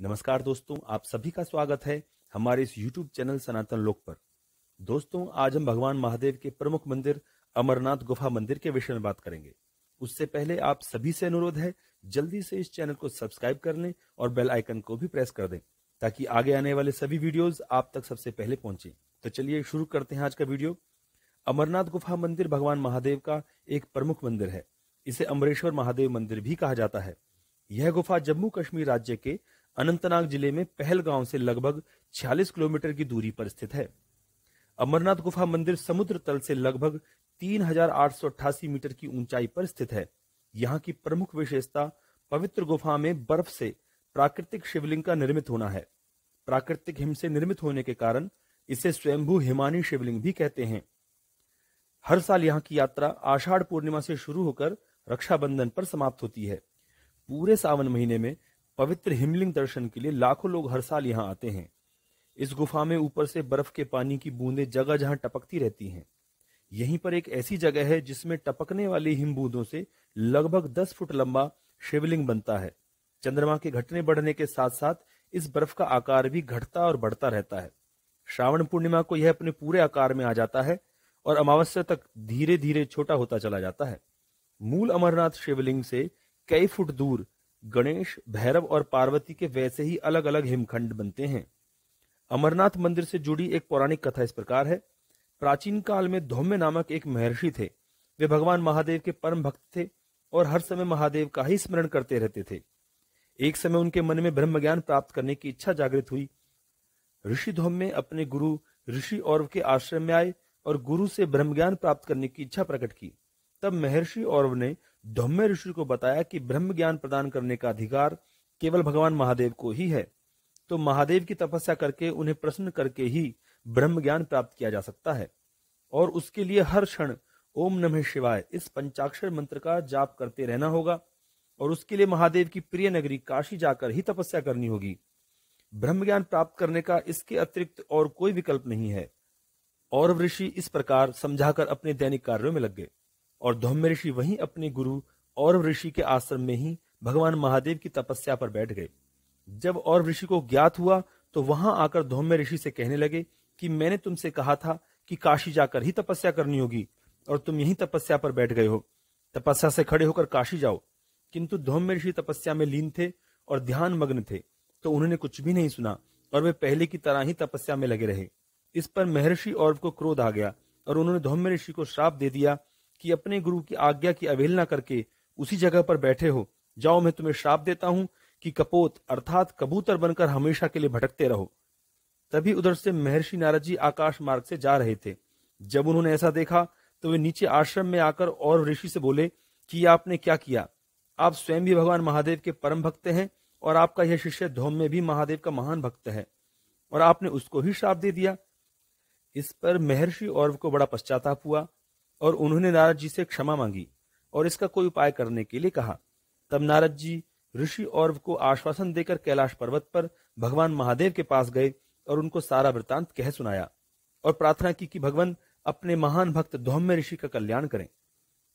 नमस्कार दोस्तों, आप सभी का स्वागत है हमारे इस YouTube चैनल सनातन लोक पर। दोस्तों, आज हम भगवान महादेव के प्रमुख मंदिर अमरनाथ गुफा मंदिर के विषय में बात करेंगे। उससे पहले आप सभी से अनुरोध है, जल्दी से इस चैनल को सब्सक्राइब कर लें और बेल आइकन को भी प्रेस कर दें ताकि आगे आने वाले सभी वीडियोस आप तक सबसे पहले पहुंचे। तो चलिए शुरू करते हैं आज का वीडियो। अमरनाथ गुफा मंदिर भगवान महादेव का एक प्रमुख मंदिर है। इसे अमरेश्वर महादेव मंदिर भी कहा जाता है। यह गुफा जम्मू कश्मीर राज्य के अनंतनाग जिले में पहलगांव से लगभग 46 किलोमीटर की दूरी पर स्थित है। अमरनाथ गुफा मंदिर समुद्र तल से लगभग 3888 मीटर की ऊंचाई पर स्थित है। यहाँ की प्रमुख विशेषता पवित्र गुफा में बर्फ से प्राकृतिक शिवलिंग का निर्मित होना है। प्राकृतिक हिम से निर्मित होने के कारण इसे स्वयंभू हिमानी शिवलिंग भी कहते हैं। हर साल यहाँ की यात्रा आषाढ़ पूर्णिमा से शुरू होकर रक्षाबंधन पर समाप्त होती है। पूरे सावन महीने में पवित्र हिमलिंग दर्शन के लिए लाखों लोग हर साल यहाँ आते हैं। इस गुफा में ऊपर से बर्फ के पानी की बूंदें जगह जहां टपकती रहती हैं। यहीं पर एक ऐसी जगह है जिसमें टपकने वाली हिम बूंदों से लगभग 10 फुट लंबा शिवलिंग बनता है। चंद्रमा के घटने बढ़ने के साथ साथ इस बर्फ का आकार भी घटता और बढ़ता रहता है। श्रावण पूर्णिमा को यह अपने पूरे आकार में आ जाता है और अमावस्या तक धीरे धीरे छोटा होता चला जाता है। मूल अमरनाथ शिवलिंग से कई फुट दूर गणेश, भैरव और पार्वती के वैसे ही अलग अलग हिमखंड बनते हैं। अमरनाथ मंदिर से जुड़ी एक पौराणिक कथा इस प्रकार है। प्राचीन काल में धौम्य नामक एक महर्षि थे। वे भगवान महादेव के परम भक्त थे और हर समय महादेव का ही स्मरण करते रहते थे। एक समय उनके मन में ब्रह्म ज्ञान प्राप्त करने की इच्छा जागृत हुई। ऋषि धौम्य अपने गुरु ऋषि औरव के आश्रम में आए और गुरु से ब्रह्म ज्ञान प्राप्त करने की इच्छा प्रकट की। तब महर्षि औरव ने धौम्य ऋषि को बताया कि ब्रह्म ज्ञान प्रदान करने का अधिकार केवल भगवान महादेव को ही है। तो महादेव की तपस्या करके उन्हें प्रसन्न करके ही ब्रह्म ज्ञान प्राप्त किया जा सकता है और उसके लिए हर क्षण ओम नमः शिवाय इस पंचाक्षर मंत्र का जाप करते रहना होगा और उसके लिए महादेव की प्रिय नगरी काशी जाकर ही तपस्या करनी होगी। ब्रह्म ज्ञान प्राप्त करने का इसके अतिरिक्त और कोई विकल्प नहीं है। और ऋषि इस प्रकार समझाकर अपने दैनिक कार्यों में लग गए और धौम्य ऋषि वहीं अपने गुरु और ऋषि के आश्रम में ही भगवान महादेव की तपस्या पर बैठ गए। जब और ऋषि को ज्ञात हुआ तो वहां आकर धौम्य ऋषि से कहने लगे कि मैंने तुमसे कहा था कि काशी जाकर ही तपस्या करनी होगी और तुम यहीं तपस्या पर बैठ गए हो। तपस्या से खड़े होकर काशी जाओ। किंतु धौम्य ऋषि तपस्या में लीन थे और ध्यान मग्न थे, तो उन्होंने कुछ भी नहीं सुना और वे पहले की तरह ही तपस्या में लगे रहे। इस पर महर्षि औरव को क्रोध आ गया और उन्होंने धौम्य ऋषि को श्राप दे दिया कि अपने गुरु की आज्ञा की अवहेलना करके उसी जगह पर बैठे हो। जाओ, मैं तुम्हें श्राप देता हूं कि कपोत अर्थात कबूतर बनकर हमेशा के लिए भटकते रहो। तभी उधर से महर्षि नारद जी आकाश मार्ग से जा रहे थे। जब उन्होंने ऐसा देखा तो वे नीचे आश्रम में आकर और ऋषि से बोले कि आपने क्या किया? आप स्वयं भी भगवान महादेव के परम भक्त हैं और आपका यह शिष्य धौम्य भी महादेव का महान भक्त है और आपने उसको ही श्राप दे दिया। इस पर महर्षि औरव को बड़ा पश्चाताप हुआ और उन्होंने नारद जी से क्षमा मांगी और इसका कोई उपाय करने के लिए कहा। तब नारद जी ऋषि औरव को आश्वासन देकर कैलाश पर्वत पर भगवान महादेव के पास गए और उनको सारा वृतांत कह सुनाया और प्रार्थना की कि भगवान अपने महान भक्त धौम्य ऋषि का कल्याण करें।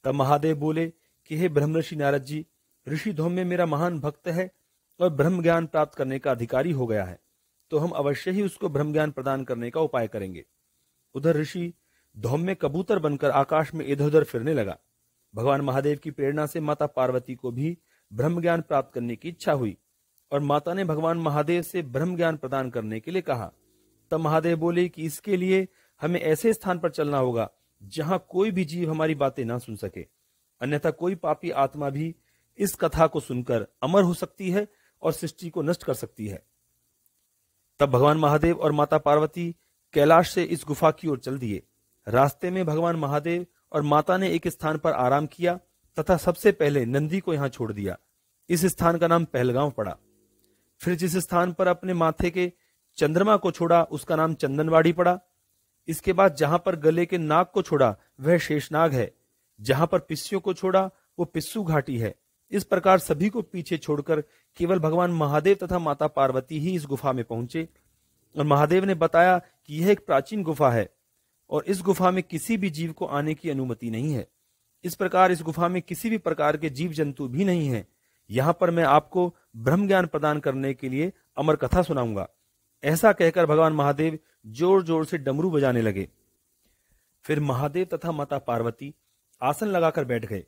तब महादेव बोले कि हे ब्रह्मर्षि नारद जी, ऋषि धौम्य मेरा महान भक्त है और ब्रह्म ज्ञान प्राप्त करने का अधिकारी हो गया है, तो हम अवश्य ही उसको ब्रह्म ज्ञान प्रदान करने का उपाय करेंगे। उधर ऋषि धौम्य कबूतर बनकर आकाश में इधर उधर फिरने लगा। भगवान महादेव की प्रेरणा से माता पार्वती को भी ब्रह्म ज्ञान प्राप्त करने की इच्छा हुई और माता ने भगवान महादेव से ब्रह्म ज्ञान प्रदान करने के लिए कहा। तब महादेव बोले कि इसके लिए हमें ऐसे स्थान पर चलना होगा जहां कोई भी जीव हमारी बातें ना सुन सके, अन्यथा कोई पापी आत्मा भी इस कथा को सुनकर अमर हो सकती है और सृष्टि को नष्ट कर सकती है। तब भगवान महादेव और माता पार्वती कैलाश से इस गुफा की ओर चल दिए। रास्ते में भगवान महादेव और माता ने एक स्थान पर आराम किया तथा सबसे पहले नंदी को यहां छोड़ दिया। इस स्थान का नाम पहलगांव पड़ा। फिर जिस स्थान पर अपने माथे के चंद्रमा को छोड़ा उसका नाम चंदनवाड़ी पड़ा। इसके बाद जहां पर गले के नाग को छोड़ा वह शेषनाग है। जहां पर पिस्सियों को छोड़ा वो पिस्सू घाटी है। इस प्रकार सभी को पीछे छोड़कर केवल भगवान महादेव तथा माता पार्वती ही इस गुफा में पहुंचे और महादेव ने बताया कि यह एक प्राचीन गुफा है और इस गुफा में किसी भी जीव को आने की अनुमति नहीं है। इस प्रकार इस गुफा में किसी भी प्रकार के जीव जंतु भी नहीं है। यहाँ पर मैं आपको ब्रह्म ज्ञान प्रदान करने के लिए अमर कथा सुनाऊंगा। ऐसा कहकर भगवान महादेव जोर जोर से डमरू बजाने लगे। फिर महादेव तथा माता पार्वती आसन लगाकर बैठ गए।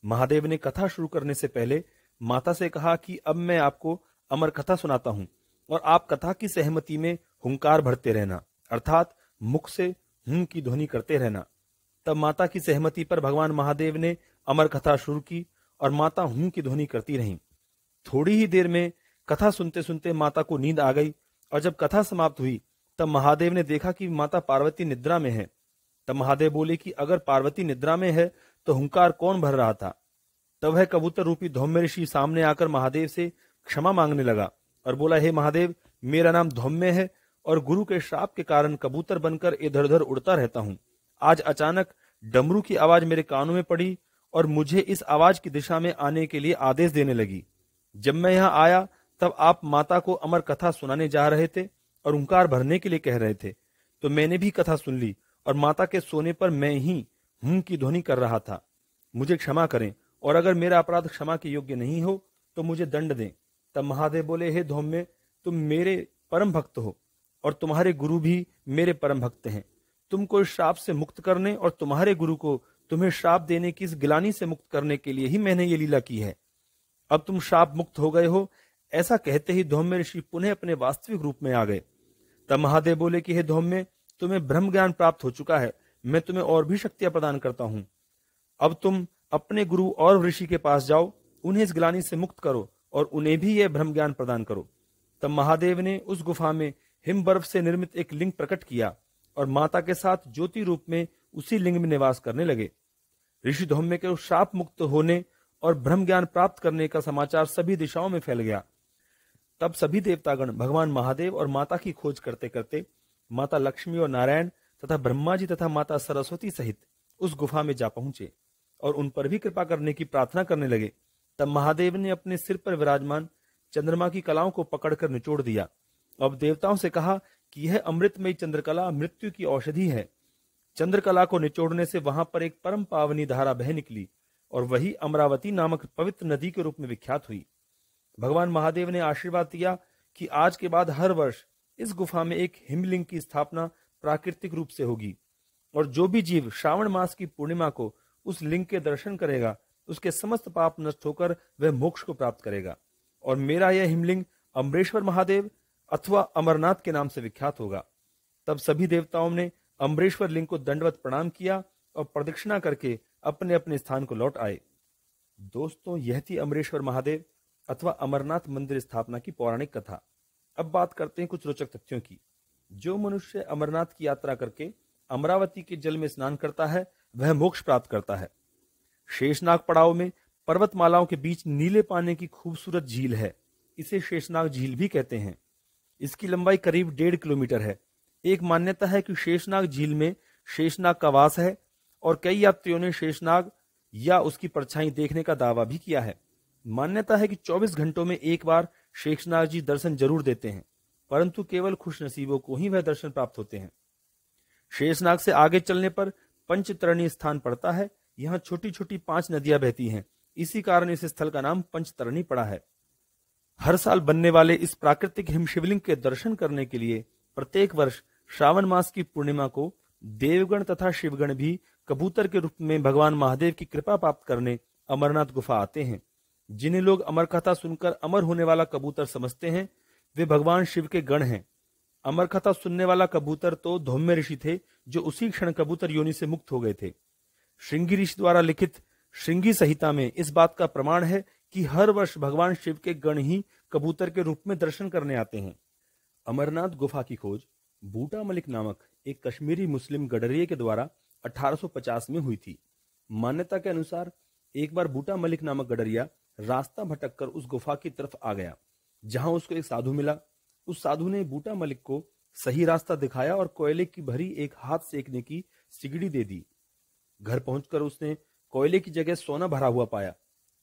महादेव ने कथा शुरू करने से पहले माता से कहा कि अब मैं आपको अमर कथा सुनाता हूं और आप कथा की सहमति में हुंकार भरते रहना, अर्थात मुख से हूं की ध्वनि करते रहना। तब माता की सहमति पर भगवान महादेव ने अमर कथा शुरू की और माता हूं की ध्वनि करती रहीं। थोड़ी ही देर में कथा सुनते सुनते माता को नींद आ गई और जब कथा समाप्त हुई तब महादेव ने देखा कि माता पार्वती निद्रा में है। तब महादेव बोले कि अगर पार्वती निद्रा में है तो हुंकार कौन भर रहा था। तब वह कबूतर रूपी धौम्य ऋषि सामने आकर महादेव से क्षमा मांगने लगा और बोला, हे महादेव, मेरा नाम धौम्य है और गुरु के श्राप के कारण कबूतर बनकर इधर उधर उड़ता रहता हूं। आज अचानक डमरू की आवाज मेरे कानों में पड़ी और मुझे इस आवाज की दिशा में आने के लिए आदेश देने लगी। जब मैं यहाँ आया तब आप माता को अमर कथा सुनाने जा रहे थे और हुंकार भरने के लिए कह रहे थे, तो मैंने भी कथा सुन ली और माता के सोने पर मैं ही हूं की ध्वनि कर रहा था। मुझे क्षमा करें और अगर मेरा अपराध क्षमा के योग्य नहीं हो तो मुझे दंड दें। तब महादेव बोले, हे धौम्य, तुम मेरे परम भक्त हो और तुम्हारे गुरु भी मेरे परम भक्त हैं। तुमको इस श्राप से मुक्त करने और तुम्हारे गुरु को तुम्हें श्राप देने की इस गिलानी से मुक्त करने के लिए ही मैंने ये लीला की है। अब तुम श्राप मुक्त हो गए हो। ऐसा कहते ही धौम्य ऋषि पुनः अपने वास्तविक रूप में आ गए। तब महादेव बोले कि हे धौम्य, तुम्हें ब्रह्म ज्ञान प्राप्त हो चुका है, मैं तुम्हें और भी शक्तियां प्रदान करता हूं। अब तुम अपने गुरु और ऋषि के पास जाओ, उन्हें इस ग्लानि से मुक्त करो और उन्हें भी यह ब्रह्म ज्ञान प्रदान करो। तब महादेव ने उस गुफा में हिम बर्फ से निर्मित एक लिंग प्रकट किया और माता के साथ ज्योति रूप में उसी लिंग में निवास करने लगे। ऋषि धौम्य के श्राप मुक्त होने और ब्रह्म ज्ञान प्राप्त करने का समाचार सभी दिशाओं में फैल गया। तब सभी देवतागण भगवान महादेव और माता की खोज करते करते माता लक्ष्मी और नारायण तथा ब्रह्मा जी तथा माता सरस्वती सहित उस गुफा में जा पहुंचे और उन पर भी कृपा करने की प्रार्थना करने लगे। तब महादेव ने अपने सिर पर विराजमान चंद्रमा की कलाओं को पकड़कर निचोड़ दिया। अब देवताओं से कहा कि यह अमृतमयी चंद्रकला मृत्यु की औषधि है। चंद्रकला को निचोड़ने से वहां पर एक परम पावनी धारा बह निकली और वही अमरावती नामक पवित्र नदी के रूप में विख्यात हुई। भगवान महादेव ने आशीर्वाद दिया कि आज के बाद हर वर्ष इस गुफा में एक हिमलिंग की स्थापना प्राकृतिक रूप से होगी और जो भी जीव श्रावण मास की पूर्णिमा को उस लिंग के दर्शन करेगा उसके समस्त पाप नष्ट होकर वह मोक्ष को प्राप्त करेगा और मेरा यह हिमलिंग अम्बरेश्वर महादेव अथवा अमरनाथ के नाम से विख्यात होगा। तब सभी देवताओं ने अम्बरेश्वर लिंग को दंडवत प्रणाम किया और प्रदक्षिणा करके अपने अपने स्थान को लौट आए। दोस्तों, यह थी अम्बरेश्वर महादेव अथवा अमरनाथ मंदिर स्थापना की पौराणिक कथा। अब बात करते हैं कुछ रोचक तथ्यों की। जो मनुष्य अमरनाथ की यात्रा करके अमरावती के जल में स्नान करता है वह मोक्ष प्राप्त करता है। शेषनाग पड़ाव में पर्वतमालाओं के बीच नीले पानी की खूबसूरत झील है। इसे शेषनाग झील भी कहते हैं। इसकी लंबाई करीब 1.5 किलोमीटर है। एक मान्यता है कि शेषनाग झील में शेषनाग का वास है और कई यात्रियों ने शेषनाग या उसकी परछाई देखने का दावा भी किया है। मान्यता है कि 24 घंटों में एक बार शेषनाग जी दर्शन जरूर देते हैं, परंतु केवल खुशनसीबों को ही वह दर्शन प्राप्त होते हैं। शेषनाग से आगे चलने पर पंचतरणी स्थान पड़ता है। यहाँ छोटी छोटी 5 नदियां बहती हैं। इसी कारण इस स्थल का नाम पंचतरणी पड़ा है। हर साल बनने वाले इस प्राकृतिक हिम शिवलिंग के दर्शन करने के लिए प्रत्येक वर्ष श्रावण मास की पूर्णिमा को देवगण तथा शिवगण भी कबूतर के रूप में भगवान महादेव की कृपा प्राप्त करने अमरनाथ गुफा आते हैं। जिन्हें लोग अमर कथा सुनकर अमर होने वाला कबूतर समझते हैं वे भगवान शिव के गण हैं। अमर कथा सुनने वाला कबूतर तो धौम्य ऋषि थे जो उसी क्षण कबूतर योनि से मुक्त हो गए थे। श्रृंगी ऋषि द्वारा लिखित श्रृंगी संहिता में इस बात का प्रमाण है कि हर वर्ष भगवान शिव के गण ही कबूतर के रूप में दर्शन करने आते हैं। अमरनाथ गुफा की खोज बूटा मलिक नामक एक कश्मीरी मुस्लिम गडरिये के द्वारा 1850 में हुई थी। मान्यता के अनुसार एक बार बूटा मलिक नामक गडरिया रास्ता भटककर उस गुफा की तरफ आ गया, जहां उसको एक साधु मिला। उस साधु ने बूटा मलिक को सही रास्ता दिखाया और कोयले की भरी एक हाथ सेकने की सिगड़ी दे दी। घर पहुंचकर उसने कोयले की जगह सोना भरा हुआ पाया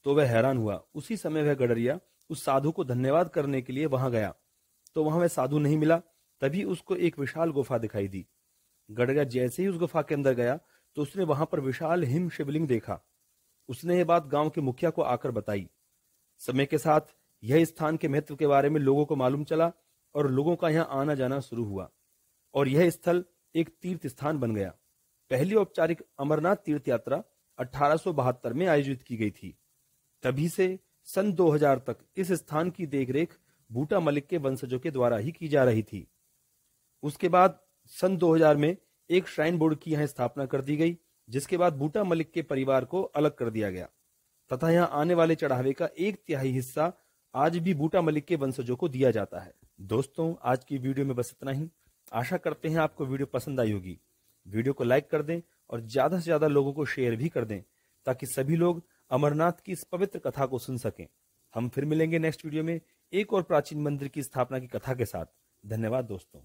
तो वह हैरान हुआ। उसी समय वह गडरिया उस साधु को धन्यवाद करने के लिए वहां गया तो वहां वह साधु नहीं मिला। तभी उसको एक विशाल गुफा दिखाई दी। गडरिया जैसे ही उस गुफा के अंदर गया तो उसने वहां पर विशाल हिम शिवलिंग देखा। उसने ये बात गांव के मुखिया को आकर बताई। समय के साथ यह स्थान के महत्व के बारे में लोगों को मालूम चला और लोगों का यहाँ आना जाना शुरू हुआ और यह स्थल एक तीर्थ स्थान बन गया। पहली औपचारिक अमरनाथ तीर्थ यात्रा 1872 में आयोजित की गई थी। तभी से सन 2000 तक इस स्थान की देखरेख बूटा मलिक के वंशजों के द्वारा ही की जा रही थी। उसके बाद सन 2000 में एक श्राइन बोर्ड की यहाँ स्थापना कर दी गई, जिसके बाद बूटा मलिक के परिवार को अलग कर दिया गया तथा यहाँ आने वाले चढ़ावे का 1/3 हिस्सा आज भी बूटा मलिक के वंशजों को दिया जाता है। दोस्तों, आज की वीडियो में बस इतना ही। आशा करते हैं आपको वीडियो पसंद आई होगी। वीडियो को लाइक कर दें और ज्यादा से ज्यादा लोगों को शेयर भी कर दें ताकि सभी लोग अमरनाथ की इस पवित्र कथा को सुन सकें। हम फिर मिलेंगे नेक्स्ट वीडियो में एक और प्राचीन मंदिर की स्थापना की कथा के साथ। धन्यवाद दोस्तों।